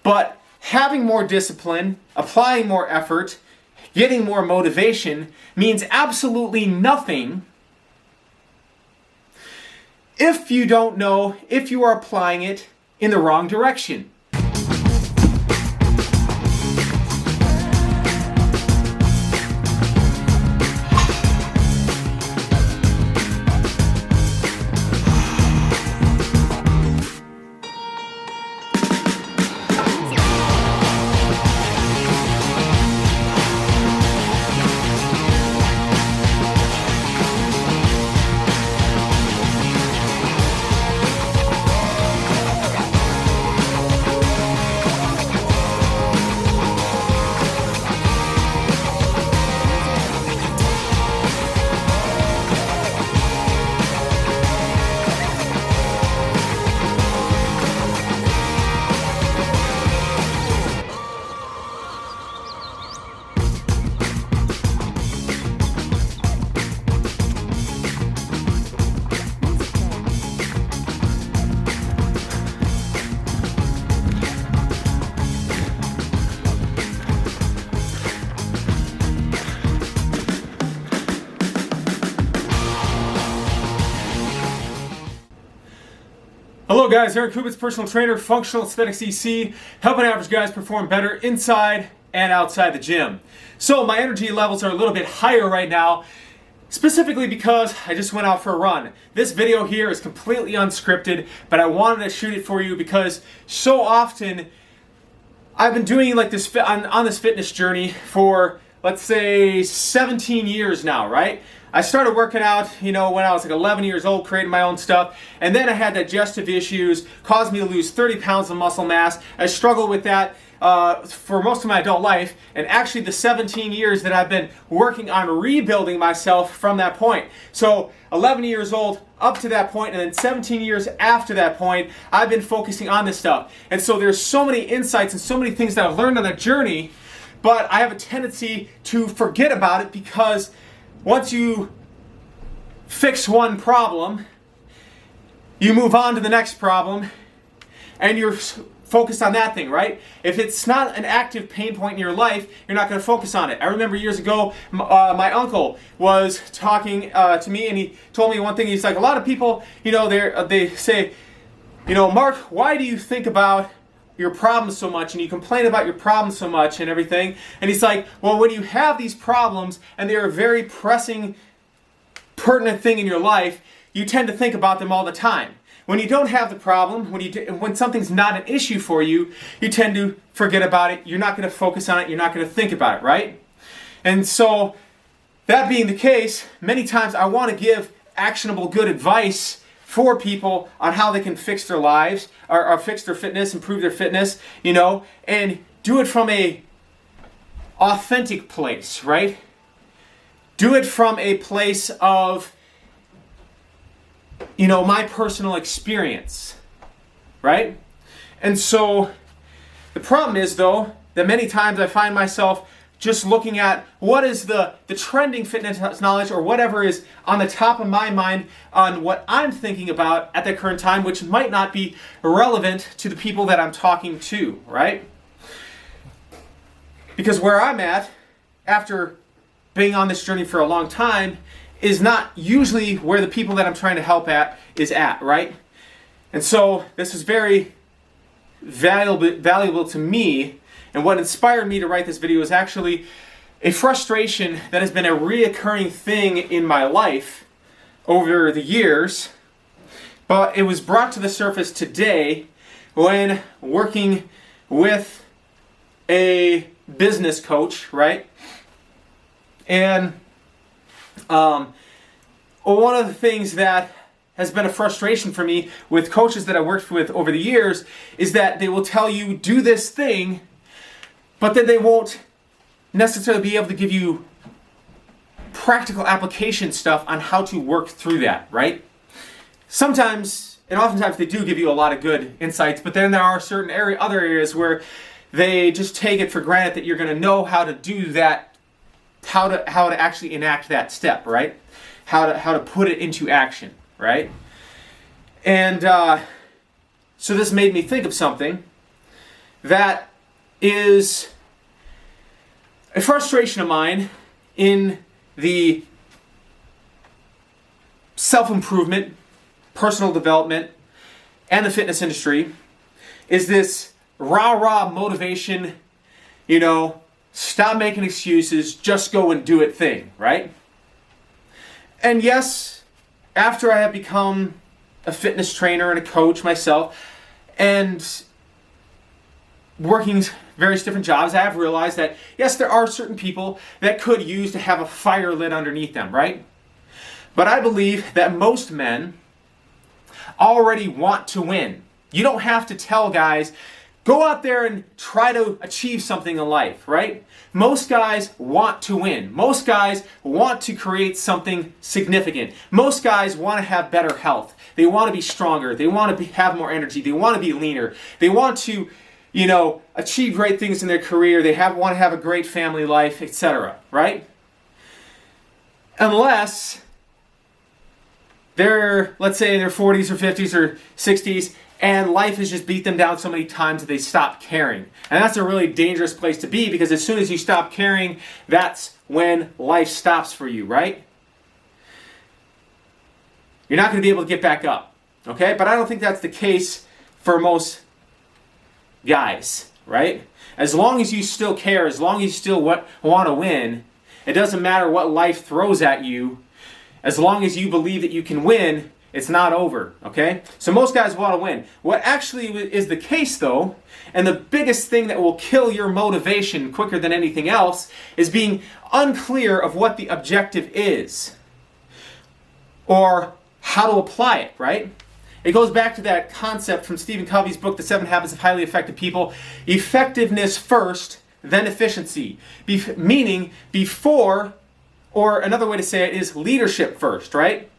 But having more discipline, applying more effort, getting more motivation means absolutely nothing if you don't know if you are applying it in the wrong direction. Hello guys, Eric Kubitz, personal trainer, functional aesthetics EC, helping average guys perform better inside and outside the gym. So my energy levels are a little bit higher right now, specifically because I just went out for a run. This video here is completely unscripted, but I wanted to shoot it for you because so often I've been doing like this on this fitness journey for, let's say, 17 years now, right? I started working out, when I was like 11 years old, creating my own stuff, and then I had digestive issues, caused me to lose 30 pounds of muscle mass. I struggled with that for most of my adult life, and actually the 17 years that I've been working on rebuilding myself from that point. So 11 years old up to that point, and then 17 years after that point, I've been focusing on this stuff. And so there's so many insights and so many things that I've learned on that journey, but I have a tendency to forget about it because once you fix one problem, you move on to the next problem, and you're focused on that thing, right? If it's not an active pain point in your life, you're not going to focus on it. I remember years ago, my uncle was talking to me, and he told me one thing. He's like, a lot of people, they say, Mark, why do you think about your problems so much and you complain about your problems so much and everything? And he's like, well, when you have these problems and they're a very pressing, pertinent thing in your life, you tend to think about them all the time. When you don't have the problem, when something's not an issue for you, you tend to forget about it. You're not going to focus on it. You're not going to think about it, right? And so that being the case, many times I want to give actionable good advice for people on how they can fix their lives or fix their fitness, improve their fitness, and do it from a authentic place, right? Do it from a place of, my personal experience, right? And so the problem is, though, that many times I find myself just looking at what is the trending fitness knowledge or whatever is on the top of my mind on what I'm thinking about at the current time, which might not be relevant to the people that I'm talking to, right? Because where I'm at, after being on this journey for a long time, is not usually where the people that I'm trying to help is at, right? And so this is very valuable to me. And what inspired me to write this video is actually a frustration that has been a reoccurring thing in my life over the years. But it was brought to the surface today when working with a business coach, right? And one of the things that has been a frustration for me with coaches that I worked with over the years is that they will tell you, do this thing, but then they won't necessarily be able to give you practical application stuff on how to work through that, right? Sometimes, and oftentimes they do give you a lot of good insights, but then there are certain other areas where they just take it for granted that you're going to know how to do that, how to actually enact that step, right? How to put it into action, right? And so this made me think of something that is a frustration of mine in the self-improvement, personal development, and the fitness industry is this rah-rah motivation, stop making excuses, just go and do it thing, right? And yes, after I have become a fitness trainer and a coach myself, and working various different jobs, I have realized that, yes, there are certain people that could use to have a fire lit underneath them, right? But I believe that most men already want to win. You don't have to tell guys, go out there and try to achieve something in life, right? Most guys want to win. Most guys want to create something significant. Most guys want to have better health. They want to be stronger. They want to have more energy. They want to be leaner. They want to, achieve great things in their career. They want to have a great family life, etc., right? Unless they're, let's say, in their 40s or 50s or 60s, and life has just beat them down so many times that they stop caring. And that's a really dangerous place to be, because as soon as you stop caring, that's when life stops for you, right? You're not going to be able to get back up, okay? But I don't think that's the case for most guys, right? As long as you still care, as long as you still want to win, it doesn't matter what life throws at you. As long as you believe that you can win, it's not over, okay? So most guys want to win. What actually is the case, though, and the biggest thing that will kill your motivation quicker than anything else, is being unclear of what the objective is or how to apply it, right? It goes back to that concept from Stephen Covey's book, The 7 Habits of Highly Effective People. Effectiveness first, then efficiency. Meaning before, or another way to say it is leadership first, right?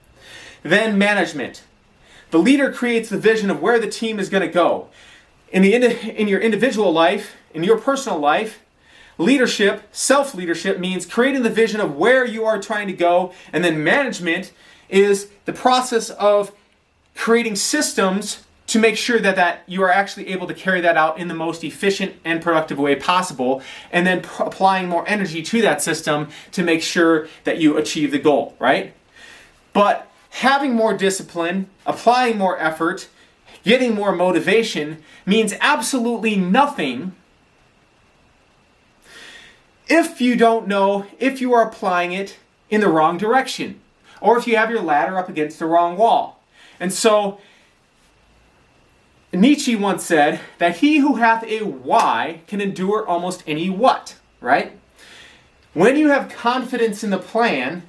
Then management. The leader creates the vision of where the team is going to go. In your individual life, in your personal life, leadership, self-leadership, means creating the vision of where you are trying to go. And then management is the process of creating systems to make sure that you are actually able to carry that out in the most efficient and productive way possible, and then applying more energy to that system to make sure that you achieve the goal, right? But having more discipline, applying more effort, getting more motivation means absolutely nothing if you don't know if you are applying it in the wrong direction, or if you have your ladder up against the wrong wall. And so Nietzsche once said that he who hath a why can endure almost any what, right? When you have confidence in the plan,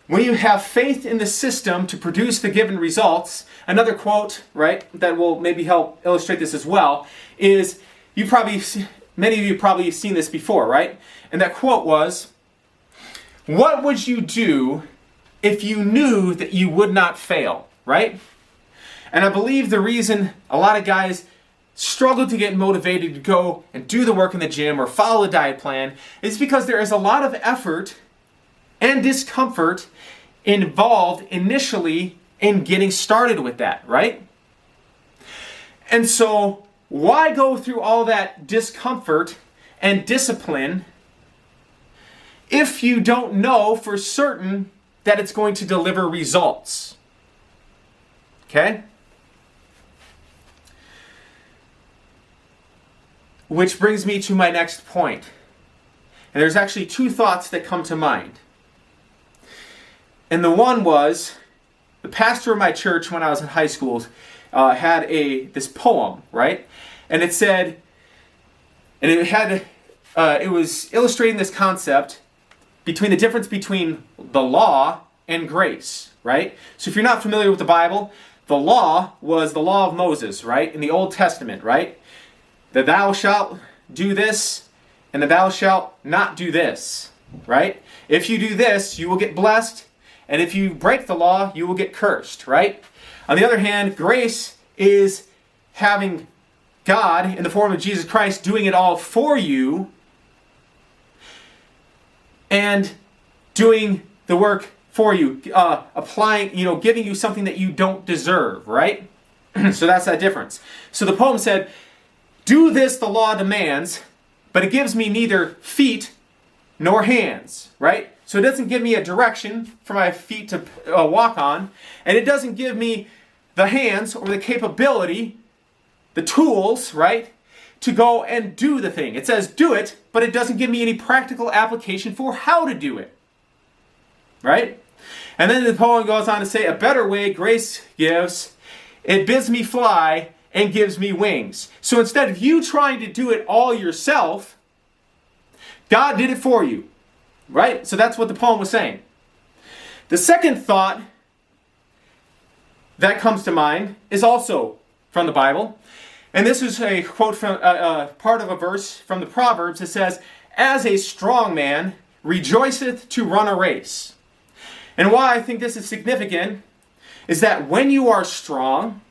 when you have faith in the system to produce the given results, another quote, right, that will maybe help illustrate this as well, is many of you probably have seen this before, right? And that quote was, what would you do if you knew that you would not fail, right? And I believe the reason a lot of guys struggle to get motivated to go and do the work in the gym or follow a diet plan is because there is a lot of effort and discomfort involved initially in getting started with that, right? And so why go through all that discomfort and discipline if you don't know for certain that it's going to deliver results? Okay? Which brings me to my next point. And there's actually two thoughts that come to mind. And the one was, the pastor of my church when I was in high school had this poem, right? And it said, and it was illustrating this concept between the difference between the law and grace, right? So if you're not familiar with the Bible, the law was the law of Moses, right? In the Old Testament, right? That thou shalt do this, and that thou shalt not do this, right? If you do this, you will get blessed, and if you break the law, you will get cursed, right? On the other hand, grace is having God, in the form of Jesus Christ, doing it all for you, and doing the work for you, applying, giving you something that you don't deserve, right? So that's that difference. So the poem said, do this the law demands, but it gives me neither feet nor hands, right? So it doesn't give me a direction for my feet to walk on, and it doesn't give me the hands or the capability, the tools, right, to go and do the thing. It says do it, but it doesn't give me any practical application for how to do it, right? And then the poem goes on to say, a better way grace gives, it bids me fly and gives me wings. So instead of you trying to do it all yourself, God did it for you, right? So that's what the poem was saying. The second thought that comes to mind is also from the Bible. And this is a quote from part of a verse from the Proverbs. It says, as a strong man rejoiceth to run a race. And why I think this is significant is that when you are strong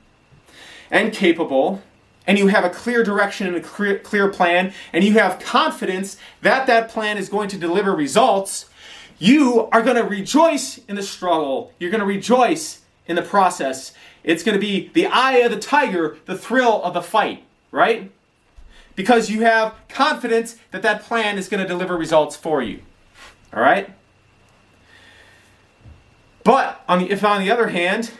and capable, and you have a clear direction and a clear plan, and you have confidence that that plan is going to deliver results, you are going to rejoice in the struggle. You're going to rejoice in the process. It's going to be the eye of the tiger, the thrill of the fight, right? Because you have confidence that that plan is going to deliver results for you, all right? But if on the other hand,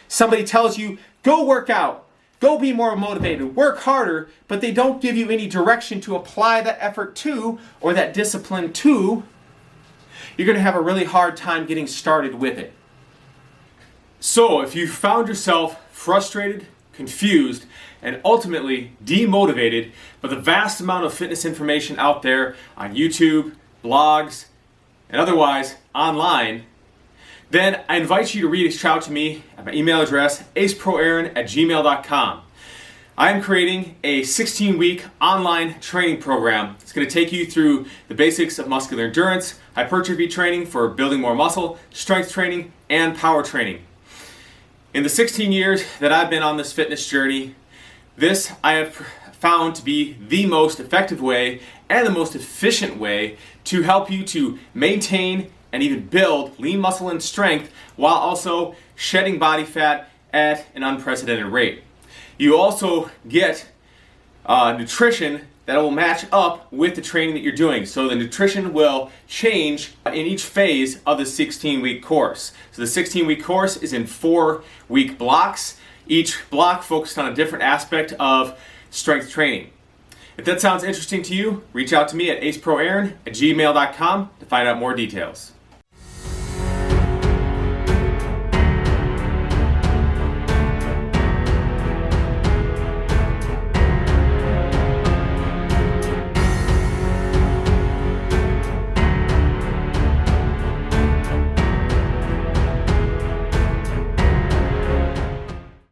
somebody tells you, go work out, go be more motivated, work harder, but they don't give you any direction to apply that effort to or that discipline to, you're going to have a really hard time getting started with it. So if you found yourself frustrated, confused, and ultimately demotivated by the vast amount of fitness information out there on YouTube, blogs, and otherwise online, then I invite you to reach out to me at my email address, aceproaaron@gmail.com. I am creating a 16-week online training program. It's going to take you through the basics of muscular endurance, hypertrophy training for building more muscle, strength training, and power training. In the 16 years that I've been on this fitness journey, this I have found to be the most effective way and the most efficient way to help you to maintain and even build lean muscle and strength while also shedding body fat at an unprecedented rate. You also get nutrition that will match up with the training that you're doing. So the nutrition will change in each phase of the 16-week course. So the 16-week course is in 4-week blocks, each block focused on a different aspect of strength training. If that sounds interesting to you, reach out to me at aceproaaron@gmail.com to find out more details.